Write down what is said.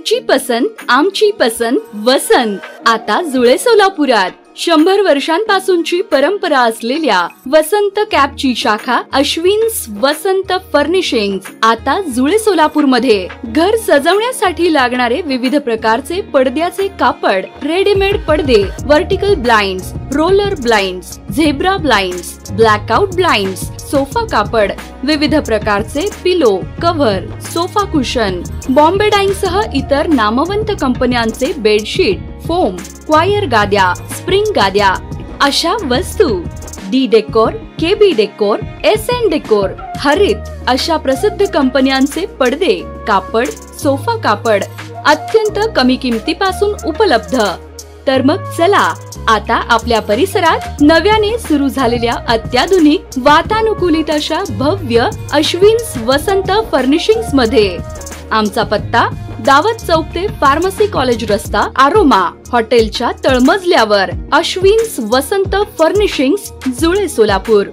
तुमची पसंत आमची पसंत वसंत आता जुळे सोलापुरात 100 वर्षांपासूनची परंपरा असलेल्या वसंत कॅपची शाखा अश्विन्स वसंत फर्निशिंग्स आता जुळे सोलापूर मध्ये घर सजवण्यासाठी लागणारे विविध प्रकारचे पडद्याचे कापड, रेडीमेड पडदे, vertical blinds, roller blinds, zebra blinds, blackout blinds, sofa कापड, विविध प्रकारचे pillow, cover, sofa cushion, Bombay Dyeing सह इतर नामवंत कंपन्यांचे बेडशीट, फोम, क्वायर गाद्या, स्प्रिंग गाद्या अशा वस्तू, D decor, KB decor, SN decor, हरित अशा प्रसिद्ध कंपन्यांचे पडदे, कापड, सोफा कापड अत्यंत कमी किमतीपासून उपलब्ध। तर मग चला आता आपल्या परिसरात नव्याने सुरू झालेल्या अत्याधुनिक वातानुकूलित अशा भव्य अश्विन्स वसंत फर्निशिंग्स मध्ये। आमचा पत्ता दावत चौक ते फार्मसी कॉलेज रस्ता, आरोमा हॉटेलच्या तळमजल्यावर, अश्विन्स वसंत फर्निशिंग्स, जुळे सोलापूर।